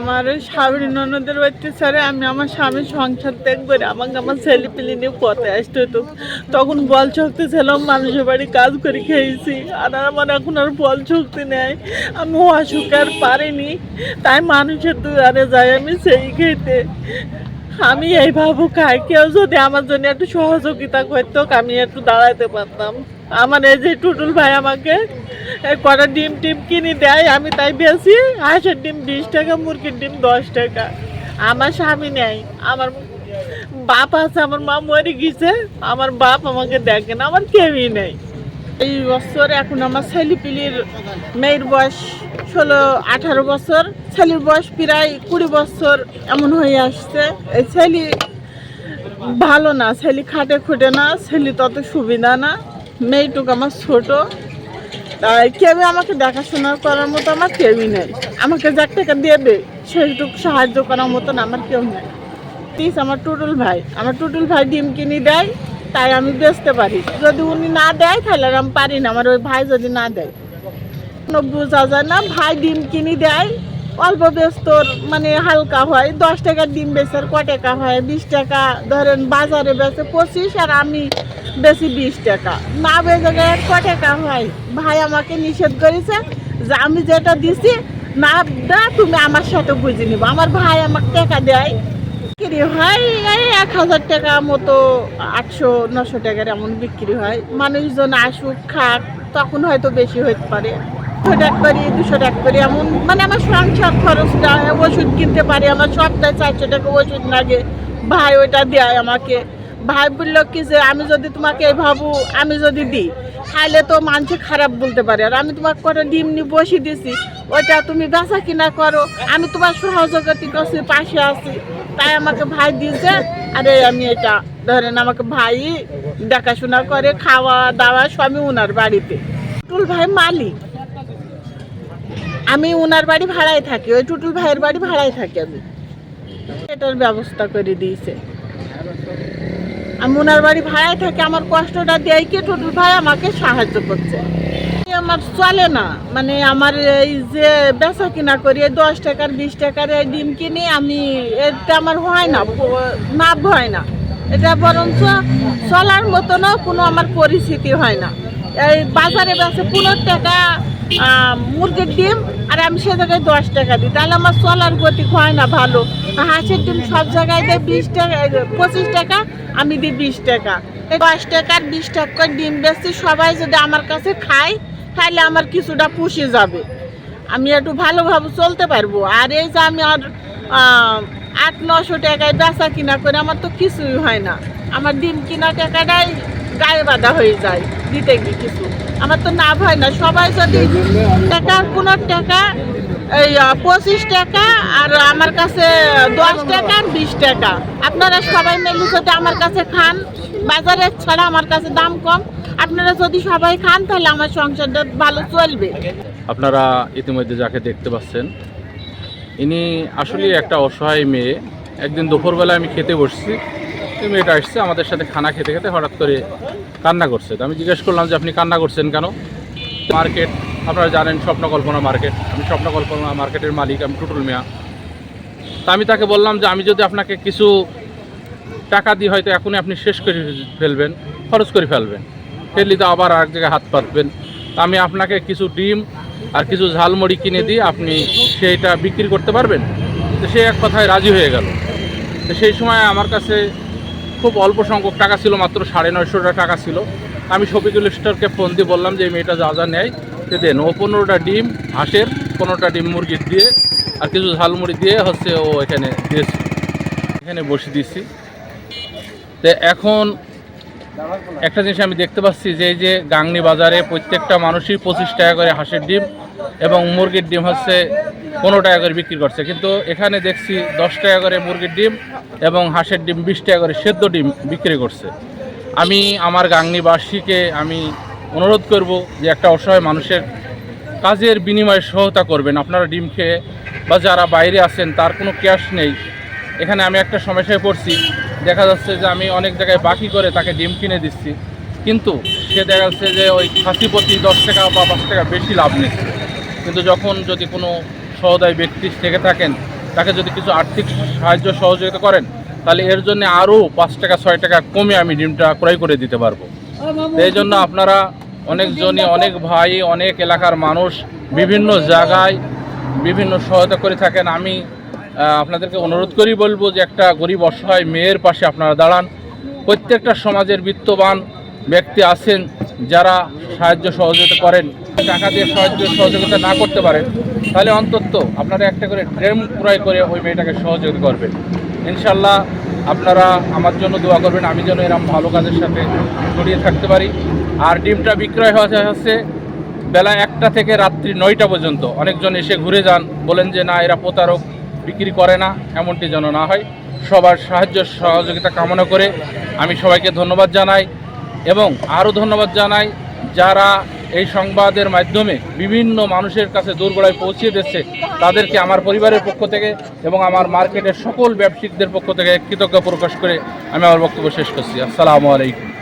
আমার স্বামীর ননদের অত্যাচারে আমি আমার স্বামীর সংসার ত্যাগ করে আমাকে আমার ছেলে পিলে নিয়ে পথে আসতে হতো। তখন বল শক্তি ছিলাম, মানুষের বাড়ি কাজ করে খেয়েছি, আর আমার এখন আর বল শক্তি নেই। আমি অসুখ আর পারিনি, তাই মানুষের দুয়ারে যাই আমি সেই খেতে। আমি এই ভাবু খাই, কেউ যদি আমার জন্য একটু সহযোগিতা করতো আমি একটু দাঁড়াতে পারতাম। আমার এই যে টুটুল ভাই আমাকে কটা ডিম টিম কিনে দেয়, আমি তাই বেশি। হাঁসের ডিম 20 টাকা, মুরগির ডিম 10 টাকা। আমার স্বামী নেই, আমার বাপ আছে, আমার মা মরে গেছে, আমার বাপ আমাকে দেখে না, আমার কেউই নেই। এই বছর এখন আমার ছেলেপিলির মেয়ের বয়স 16-18 বছর, ছেলের বয়স প্রায় 20 বছর এমন হয়ে আসছে। এই ছেলে ভালো না, ছেলে খাটে খুঁটে না, ছেলে তত সুবিধা না, মেয়েটুকু আমার ছোট, তাই কেউ আমাকে দেখাশোনা করার মতো আমার কেউই নেই। আমাকে যাক টাকা দিয়ে দেয় সেইটুকু সাহায্য করার মতন আমার কেউ নেই। প্লিজ আমার টুটুল ভাই ডিম কিনে দেয়, তাই আমি বেচতে পারি। যদি উনি না দেয় তাহলে আমি পারি না, আমার ওই ভাই যদি না দেয় বোঝা যায় না। ভাই ডিম কিনে দেয়, অল্প বেস্তর মানে হালকা হয়, 10 টাকার ডিম বেচার ক টাকা হয়? 20 টাকা। ধরেন বাজারে বেচে 25 আর আমি বেশি 20 টাকা, না বেচে গেলে ক টাকা হয়? ভাই আমাকে নিষেধ করেছে যে আমি যেটা দিছি না দা তুমি আমার সাথে বুঝে নিবো। আমার ভাই আমাকে টাকা দেয়, বিক্রি হয় 1000 টাকা মতো, 800-900 টাকার এমন বিক্রি হয়। মানুষজন আসুক খাক, তখন হয়তো বেশি হতে পারে, 100 টাকা করি 200 টাকা করি এমন, মানে আমার সংসার খরচটা, ওষুধ কিনতে পারি। আমার সপ্তাহে 400 টাকা ওষুধ লাগে, ভাই ওইটা দেয় আমাকে। ভাই বললো কি যে আমি যদি তোমাকে এই ভাবু আমি যদি দিই তাহলে তো মানুষ খারাপ বলতে পারে, আর আমি তোমাকে কটা ডিম নিয়ে বসে দিছি, ওইটা তুমি বেচা কিনা করো, আমি তোমার সহযোগিতা করছি, পাশে আছি, তাই আমাকে ভাই দিয়েছে। আরে আমি এটা ধরেন আমাকে ভাই দেখাশোনা করে, খাওয়া দাওয়া সবই ওনার বাড়িতে। টুটুল ভাই মালিক, আমি ওনার বাড়ি ভাড়ায় থাকি, ওই টুটুল ভাইয়ের বাড়ি ভাড়ায় থাকি। আমি এটার ব্যবস্থা করে দিয়েছে, আমি ওনার বাড়ি ভাড়ায় থাকি, আমার কষ্টটা দেয় কি টুটুল ভাই আমাকে সাহায্য করছে। আমার চলে না, মানে আমার এই যে বেচা কিনা করি 10 টাকার 20 টাকার এই ডিম কিনি আমি, এটা আমার হয় না, লাভ হয় না, এটা বরঞ্চ চলার মতনও কোনো আমার পরিস্থিতি হয় না। এই বাজারে বেচে 15 টাকা মুরগির ডিম, আর আমি সে জায়গায় 10 টাকা দিই, তাহলে আমার চলার গতি হয় না ভালো। হাঁসের ডিম সব জায়গায় দেয় 20 টাকা 25 টাকা, আমি দিই 20 টাকা। 10 টাকার 20 টাকা করে ডিম বেচছি, সবাই যদি আমার কাছে খায় তাহলে আমার কিছুটা পুষে যাবে, আমি একটু ভালোভাবে চলতে পারবো। আর এই যে আমি আর 800-900 টাকায় বেচা কিনা করে আমার তো কিছুই হয় না, আমার ডিম কিনা টাকাটাই গায়ে বাঁধা হয়ে যায় দিতে গিয়ে, কিছু আমার তো লাভ হয় না। সবাই যদি টাকা 15 টাকা এই 25 টাকা আর আমার কাছে 10 টাকা 20 টাকা, আপনারা সবাই মিলে যদি আমার কাছে খান, বাজারে ছাড়া আমার কাছে দাম কম, আপনারা যদি সবাই খান তাহলে আমার সংসারটা ভালো চলবে। আপনারা ইতিমধ্যে যাকে দেখতে পাচ্ছেন, ইনি আসলে একটা অসহায় মেয়ে। একদিন দুপুরবেলা আমি খেতে বসছি, এই মেয়েটা আসছে আমাদের সাথে খানা খেতে খেতে হঠাৎ করে কান্না করছে। তো আমি জিজ্ঞেস করলাম যে আপনি কান্না করছেন কেন? মার্কেট আপনারা জানেন, স্বপ্নকল্পনা মার্কেট, আমি স্বপ্নকল্পনা মার্কেটের মালিক, আমি টুটুল মিয়া। তা আমি তাকে বললাম যে আমি যদি আপনাকে কিছু টাকা দিই হয়তো এখনই আপনি শেষ করে ফেলবেন, খরচ করে ফেলবেন, ফেললি তো আবার আরেক জায়গায় হাত পাতবেন। তা আমি আপনাকে কিছু ডিম আর কিছু ঝালমুড়ি কিনে দিই, আপনি সেইটা বিক্রি করতে পারবেন? তো সে এক কথায় রাজি হয়ে গেল। তো সেই সময় আমার কাছে খুব অল্প সংখ্যক টাকা ছিল, মাত্র 950 টাকা ছিল। আমি শফিকুল স্টোরকে ফোন দিয়ে বললাম যে এই মেয়েটা যা যা নেয় সে দেন। ও 15টা ডিম হাঁসের, 15টা ডিম মুরগির দিয়ে আর কিছু ঝালমুড়ি দিয়ে হচ্ছে ও এখানে দিয়েছে, এখানে বসে দিচ্ছি। তো এখন একটা জিনিস আমি দেখতে পাচ্ছি যে এই যে গাংনী বাজারে প্রত্যেকটা মানুষই 25 টাকা করে হাঁসের ডিম এবং মুরগির ডিম হচ্ছে 15 টাকা করে বিক্রি করছে, কিন্তু এখানে দেখছি 10 টাকা করে মুরগির ডিম এবং হাঁসের ডিম 20 টাকা করে সেদ্ধ ডিম বিক্রি করছে। আমি আমার গাংনীবাসীকে আমি অনুরোধ করব যে একটা অসহায় মানুষের কাজের বিনিময়ে সহায়তা করবেন আপনারা ডিম খেয়ে, বা যারা বাইরে আছেন তার কোনো ক্যাশ নেই। এখানে আমি একটা সমস্যায় পড়ছি, দেখা যাচ্ছে যে আমি অনেক জায়গায় বাকি করে তাকে ডিম কিনে দিচ্ছি, কিন্তু সে দেখা যাচ্ছে যে ওই খাসি প্রতি 10 টাকা বা 5 টাকা বেশি লাভ নিচ্ছে। কিন্তু যখন যদি কোনো সহৃদয় ব্যক্তি থেকে থাকেন তাকে যদি কিছু আর্থিক সাহায্য সহযোগিতা করেন, তাহলে এর জন্য আরও 5 টাকা 6 টাকা কমে আমি ডিমটা ক্রয় করে দিতে পারবো। তো এই জন্য আপনারা অনেকজনই, অনেক ভাই, অনেক এলাকার মানুষ বিভিন্ন জায়গায় বিভিন্ন সহায়তা করে থাকেন। আমি আপনাদেরকে অনুরোধ করি বলবো যে একটা গরিব অসহায় মেয়ের পাশে আপনারা দাঁড়ান। প্রত্যেকটা সমাজের বিত্তবান ব্যক্তি আছেন যারা সাহায্য সহযোগিতা করেন। টাকা দিয়ে সাহায্য সহযোগিতা না করতে পারেন, তাহলে অন্তত আপনারা একটা করে ড্রেম ক্রয় করে ওই মেয়েটাকে সহযোগিতা করবেন। ইনশাল্লাহ আপনারা আমার জন্য দোয়া করবেন, আমি যেন এরকম ভালো কাজের সাথে জড়িয়ে থাকতে পারি। আর ডিমটা বিক্রয় হচ্ছে বেলা 1টা থেকে রাত্রি 9টা পর্যন্ত। অনেকজন এসে ঘুরে যান, বলেন যে না এরা প্রতারক, বিক্রি করে না, এমনটি যেন না হয়। সবার সাহায্য সহযোগিতা কামনা করে আমি সবাইকে ধন্যবাদ জানাই এবং আরও ধন্যবাদ জানাই যারা এই সংবাদের মাধ্যমে বিভিন্ন মানুষের কাছে দূরগড়ায় পৌঁছিয়ে দিচ্ছে। তাদেরকে আমার পরিবারের পক্ষ থেকে এবং আমার মার্কেটের সকল ব্যবসায়িকদের পক্ষ থেকে কৃতজ্ঞতা প্রকাশ করে আমি আমার বক্তব্য শেষ করছি। আসসালামু আলাইকুম।